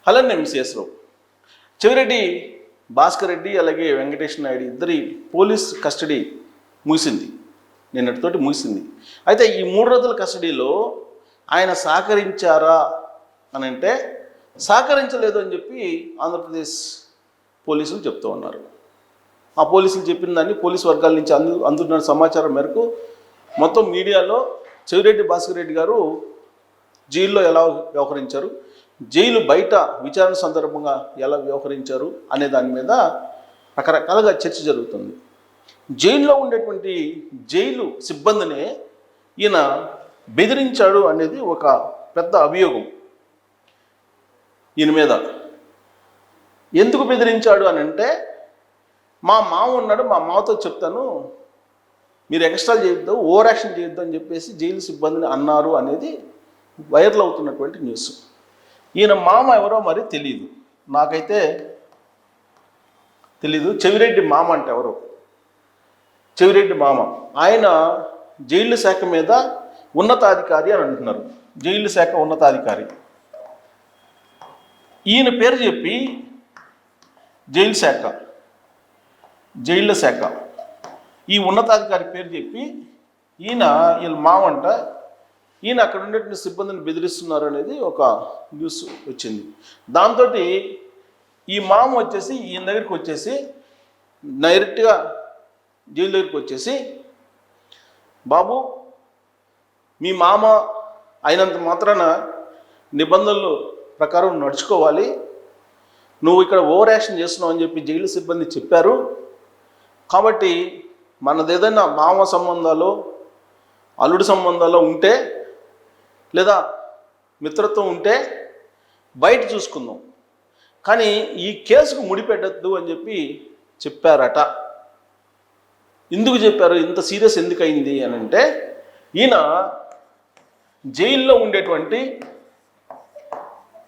అలానే ఎంసీఎస్ రావు, చెవిరెడ్డి భాస్కర్ రెడ్డి అలాగే వెంకటేష్ నాయుడు ఇద్దరి పోలీస్ కస్టడీ ముగిసింది, నిన్నటితోటి ముగిసింది. అయితే ఈ 3 రోజుల కస్టడీలో ఆయన సహకరించారా అని అంటే సహకరించలేదు అని చెప్పి ఆంధ్రప్రదేశ్ పోలీసులు చెప్తూ ఉన్నారు. ఆ పోలీసులు చెప్పిన దాన్ని పోలీసు వర్గాల నుంచి అందుతున్న సమాచారం మేరకు మొత్తం మీడియాలో చెవిరెడ్డి భాస్కర్ రెడ్డి గారు జైల్లో ఎలా వ్యవహరించారు, జైలు బయట విచారణ సందర్భంగా ఎలా వ్యవహరించారు అనే దాని మీద రకరకాలుగా చర్చ జరుగుతుంది. జైల్లో ఉండేటువంటి జైలు సిబ్బందినే ఈయన బెదిరించాడు అనేది ఒక పెద్ద అభియోగం ఈయన మీద. ఎందుకు బెదిరించాడు అని అంటే, మా మామ ఉన్నాడు, మా మామతో చెప్తాను, మీరు ఎక్స్ట్రా చేయొద్దు, ఓవర్ యాక్షన్ చేయొద్దు అని చెప్పేసి జైలు సిబ్బందిని అన్నారు అనేది వైరల్ అవుతున్నటువంటి న్యూస్. ఈయన మామ ఎవరో మరి తెలియదు, నాకైతే తెలీదు. చెవిరెడ్డి మామ అంటే ఎవరు? చెవిరెడ్డి మామ ఆయన జైలు శాఖ మీద ఉన్నతాధికారి అని అంటున్నారు, జైలు శాఖ ఉన్నతాధికారి. ఈయన పేరు చెప్పి జైలు శాఖ ఈ ఉన్నతాధికారి పేరు చెప్పి వీళ్ళ మావంట ఈయన అక్కడ ఉండేటువంటి సిబ్బందిని బెదిరిస్తున్నారు అనేది ఒక న్యూస్ వచ్చింది. దాంతో ఈ మామ వచ్చేసి ఈయన దగ్గరికి వచ్చేసి డైరెక్ట్గా జైలు దగ్గరికి వచ్చేసి, బాబు మీ మామ అయినంత మాత్రాన నిబంధనలు ప్రకారం నడుచుకోవాలి, నువ్వు ఇక్కడ ఓవర్ యాక్షన్ చేస్తున్నావు అని చెప్పి జైలు సిబ్బంది చెప్పారు, కాబట్టి మనది ఏదైనా మామ సంబంధాలు అల్లుడి సంబంధాలు ఉంటే లేదా మిత్రత్వం ఉంటే బయట చూసుకుందాం, కానీ ఈ కేసుకు ముడిపెట్టద్దు అని చెప్పి చెప్పారట. ఎందుకు చెప్పారు, ఇంత సీరియస్ ఎందుకు అయింది అని అంటే, ఈయన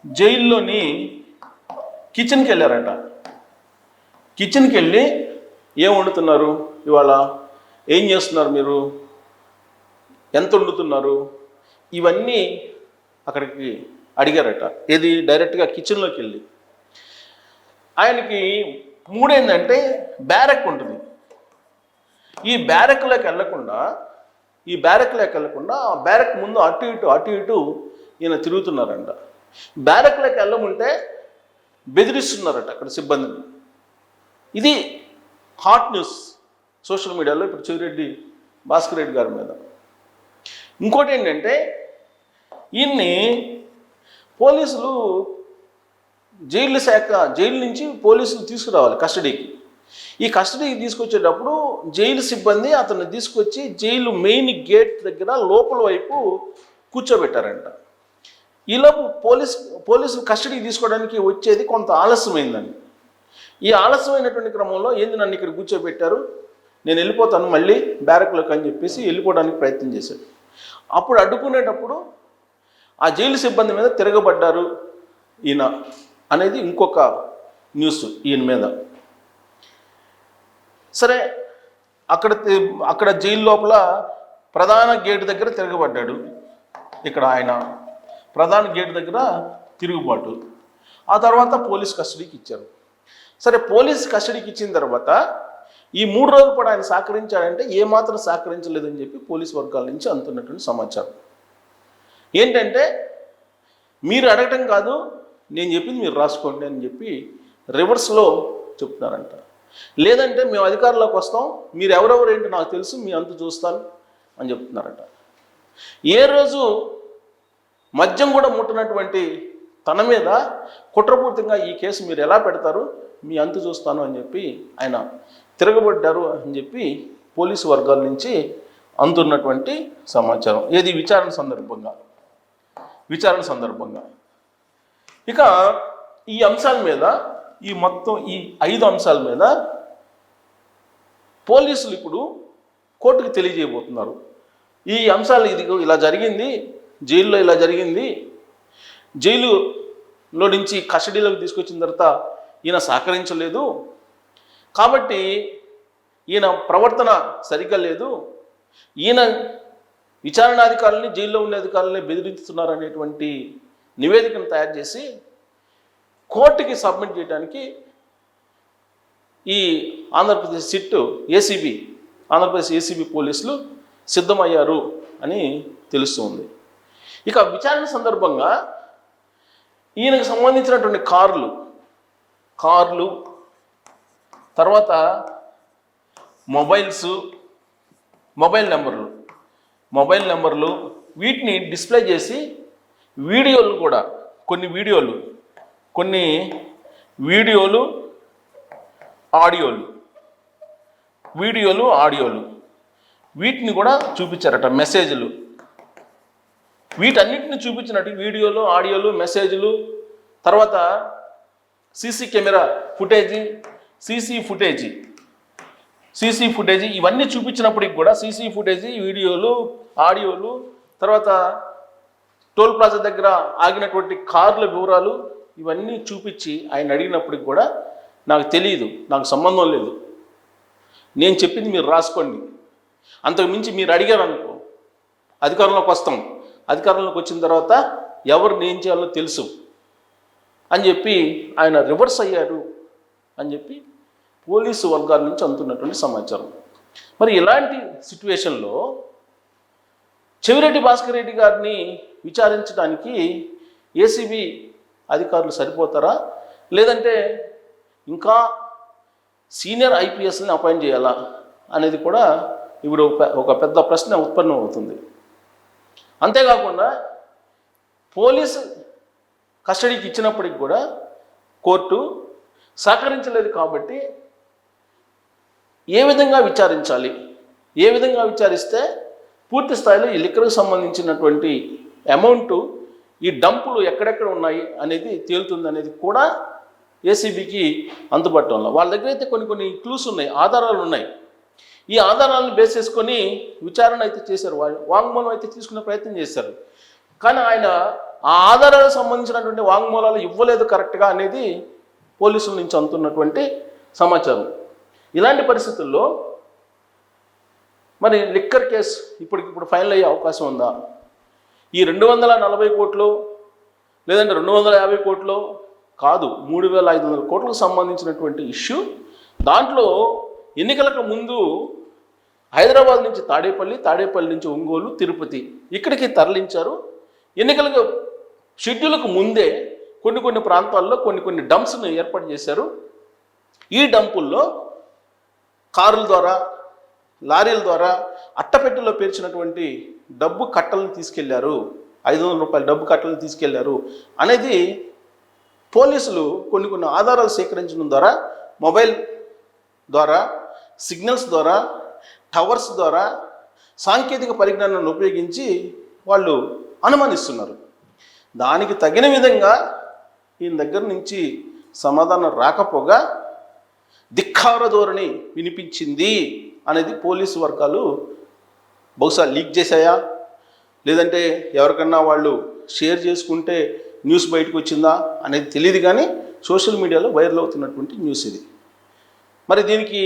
జైల్లోని కిచెన్కి వెళ్ళారట. కిచెన్కి వెళ్ళి ఏం వండుతున్నారు, ఇవాళ ఏం చేస్తున్నారు, మీరు ఎంత వండుతున్నారు, ఇవన్నీ అక్కడికి అడిగారట. ఏది డైరెక్ట్గా కిచెన్లోకి వెళ్ళి. ఆయనకి మూడేందంటే బ్యారెక్ ఉంటుంది, ఈ బ్యారెక్లోకి వెళ్ళకుండా ఆ బ్యారెక్ ముందు అటు ఇటు ఈయన తిరుగుతున్నారంట. బ్యారెక్లోకి వెళ్ళముంటే బెదిరిస్తున్నారట అక్కడ సిబ్బందిని. ఇది హాట్ న్యూస్ సోషల్ మీడియాలో ఇప్పుడు చెవిరెడ్డి భాస్కర్ రెడ్డి గారి మీద. ఇంకోటి ఏంటంటే, ఈయన్ని పోలీసులు జైలు నుంచి పోలీసులు తీసుకురావాలి కస్టడీకి. ఈ కస్టడీకి తీసుకొచ్చేటప్పుడు జైలు సిబ్బంది అతన్ని తీసుకొచ్చి జైలు మెయిన్ గేట్ దగ్గర లోపల వైపు కూర్చోబెట్టారంట. ఈలోపు పోలీసులు కస్టడీకి తీసుకోవడానికి వచ్చేది కొంత ఆలస్యమైందని. ఈ ఆలస్యమైనటువంటి క్రమంలో ఏంది నన్ను ఇక్కడ కూర్చోబెట్టారు, నేను వెళ్ళిపోతాను మళ్ళీ బ్యారక్లోకి అని చెప్పేసి వెళ్ళిపోవడానికి ప్రయత్నం చేశాడు. అప్పుడు అడ్డుకునేటప్పుడు ఆ జైలు సిబ్బంది మీద తిరగబడ్డారు ఈయన అనేది ఇంకొక న్యూస్ ఈయన మీద. సరే, అక్కడ జైలు లోపల ప్రధాన గేటు దగ్గర తిరగబడ్డాడు. ఇక్కడ ఆయన ప్రధాన గేటు దగ్గర తిరుగుబాటు. ఆ తర్వాత పోలీస్ కస్టడీకి ఇచ్చారు. సరే, పోలీస్ కస్టడీకి ఇచ్చిన తర్వాత ఈ 3 రోజులు కూడా ఆయన సహకరించాడంటే ఏమాత్రం సహకరించలేదని చెప్పి పోలీస్ వర్గాల నుంచి అందుతున్నటువంటి సమాచారం ఏంటంటే, మీరు అడగటం కాదు, నేను చెప్పింది మీరు రాసుకోండి అని చెప్పి రివర్స్లో చెప్తున్నారంట. లేదంటే మేము అధికారంలోకి వస్తాం, మీరు ఎవరెవరు ఏంటో నాకు తెలుసు, మీ అంతు చూస్తాను అని చెప్తున్నారట. ఏ రోజు మద్యం కూడా ముట్టనటువంటి తన మీద కుట్రపూర్తిగా ఈ కేసు మీరు ఎలా పెడతారు, మీ అంతు చూస్తాను అని చెప్పి ఆయన తిరగబడ్డారు అని చెప్పి పోలీసు వర్గాల నుంచి అందుతున్నటువంటి సమాచారం. ఏది విచారణ సందర్భంగా ఇక ఈ అంశాల మీద, ఈ మొత్తం ఈ 5 అంశాల మీద పోలీసులు ఇప్పుడు కోర్టుకు తెలియజేయబోతున్నారు. ఈ అంశాలు ఇలా జరిగింది, జైల్లో ఇలా జరిగింది, జైలులో నుంచి కస్టడీలోకి తీసుకొచ్చిన తర్వాత ఈయన సహకరించలేదు, కాబట్టి ఈయన ప్రవర్తన సరిగ్గా లేదు, ఈయన విచారణాధికారులని జైల్లో ఉండే అధికారులని బెదిరిస్తున్నారు అనేటువంటి నివేదికను తయారు చేసి కోర్టుకి సబ్మిట్ చేయడానికి ఈ ఆంధ్రప్రదేశ్ ఏసీబీ ఆంధ్రప్రదేశ్ ఏసీబీ పోలీసులు సిద్ధమయ్యారు అని తెలుస్తుంది. ఇక విచారణ సందర్భంగా ఈయనకు సంబంధించినటువంటి కార్లు తర్వాత మొబైల్ నెంబర్లు వీటిని డిస్ప్లే చేసి వీడియోలు కూడా కొన్ని వీడియోలు ఆడియోలు వీటిని కూడా చూపించారట. మెసేజ్లు వీటన్నిటిని చూపించినట్టు వీడియోలు, ఆడియోలు, మెసేజ్లు, తర్వాత సీసీ కెమెరా సీసీ ఫుటేజీ ఇవన్నీ చూపించినప్పటికి కూడా సీసీ ఫుటేజీ, వీడియోలు, ఆడియోలు, తర్వాత టోల్ ప్లాజా దగ్గర ఆగినటువంటి కార్ల వివరాలు ఇవన్నీ చూపించి ఆయన అడిగినప్పటికి కూడా నాకు తెలియదు, నాకు సంబంధం లేదు, నేను చెప్పింది మీరు రాసుకోండి, అంతకు మించి మీరు అడిగారు అనుకో అధికారంలోకి వచ్చిన తర్వాత ఎవరిని ఏం చేయాలో తెలుసు అని చెప్పి ఆయన రివర్స్ అయ్యారు అని చెప్పి పోలీసు వర్గాల నుంచి అందుతున్నటువంటి సమాచారం. మరి ఇలాంటి సిట్యువేషన్లో చెవిరెడ్డి భాస్కర్ రెడ్డి గారిని విచారించడానికి ఏసీబీ అధికారులు సరిపోతారా, లేదంటే ఇంకా సీనియర్ ఐపీఎస్ని అపాయింట్ చేయాలా అనేది కూడా ఇప్పుడు ఒక పెద్ద ప్రశ్న ఉత్పన్నం అవుతుంది. అంతేకాకుండా పోలీసు కస్టడీకి ఇచ్చినప్పటికి కూడా కోర్టు సహకరించలేదు కాబట్టి ఏ విధంగా విచారిస్తే పూర్తి స్థాయిలో ఈ లిక్కర్కి సంబంధించినటువంటి అమౌంట్, ఈ డంపులు ఎక్కడెక్కడ ఉన్నాయి అనేది తేలుతుంది అనేది కూడా ఏసీబీకి అందుబాటులో వాళ్ళ దగ్గర అయితే కొన్ని క్లూస్ ఉన్నాయి, ఆధారాలు ఉన్నాయి. ఈ ఆధారాలను బేస్ చేసుకొని విచారణ అయితే చేశారు, వాంగ్మూలం అయితే తీసుకునే ప్రయత్నం చేశారు. కానీ ఆయన ఆ ఆధారాలకు సంబంధించినటువంటి వాంగ్మూలాలు ఇవ్వలేదు కరెక్ట్గా అనేది పోలీసుల నుంచి అందుతున్నటువంటి సమాచారం. ఇలాంటి పరిస్థితుల్లో మరి లిక్కర్ కేసు ఇప్పుడు ఫైనల్ అయ్యే అవకాశం ఉందా? ఈ 240 కోట్లు లేదంటే 250 కోట్లు కాదు, 3500 కోట్లకు సంబంధించినటువంటి ఇష్యూ. దాంట్లో ఎన్నికలకు ముందు హైదరాబాద్ నుంచి తాడేపల్లి నుంచి ఒంగోలు, తిరుపతి ఇక్కడికి తరలించారు. ఎన్నికలకు షెడ్యూల్కు ముందే కొన్ని ప్రాంతాల్లో కొన్ని డంప్స్ను ఏర్పాటు చేశారు. ఈ డంపుల్లో కారుల ద్వారా, లారీల ద్వారా అట్టపెట్టెలో పేర్చినటువంటి డబ్బు కట్టలను తీసుకెళ్లారు, 500 రూపాయల డబ్బు కట్టలను తీసుకెళ్లారు అనేది పోలీసులు కొన్ని ఆధారాలు సేకరించడం ద్వారా, మొబైల్ ద్వారా, సిగ్నల్స్ ద్వారా, టవర్స్ ద్వారా, సాంకేతిక పరిజ్ఞానాన్ని ఉపయోగించి వాళ్ళు అనుమానిస్తున్నారు. దానికి తగిన విధంగా ఈయన దగ్గర నుంచి సమాధానం రాకపోగా ధిక్కార ధోరణి వినిపించింది అనేది పోలీసు వర్గాలు బహుశా లీక్ చేశాయా, లేదంటే ఎవరికన్నా వాళ్ళు షేర్ చేసుకుంటే న్యూస్ బయటకు వచ్చిందా అనేది తెలియదు. కానీ సోషల్ మీడియాలో వైరల్ అవుతున్నటువంటి న్యూస్ ఇది. మరి దీనికి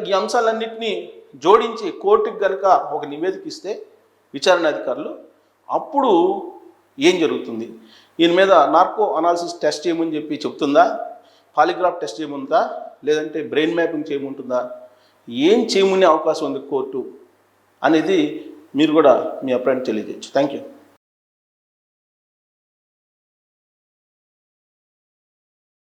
ఈ అంశాలన్నింటినీ జోడించి కోర్టుకి కనుక ఒక నివేదిక ఇస్తే విచారణ అధికారులు, అప్పుడు ఏం జరుగుతుంది? ఈయన మీద నార్కో అనాలిసిస్ టెస్ట్ చేయమని చెప్పి చెప్తుందా, పాలిగ్రాఫ్ టెస్ట్ చేయమందా, లేదంటే బ్రెయిన్ మ్యాపింగ్ చేయమంటుందా, ఏం చేయమనే అవకాశం ఉంది కోర్టు అనేది మీరు కూడా మీ అభిప్రాయం తెలియజేయచ్చు. Thank you.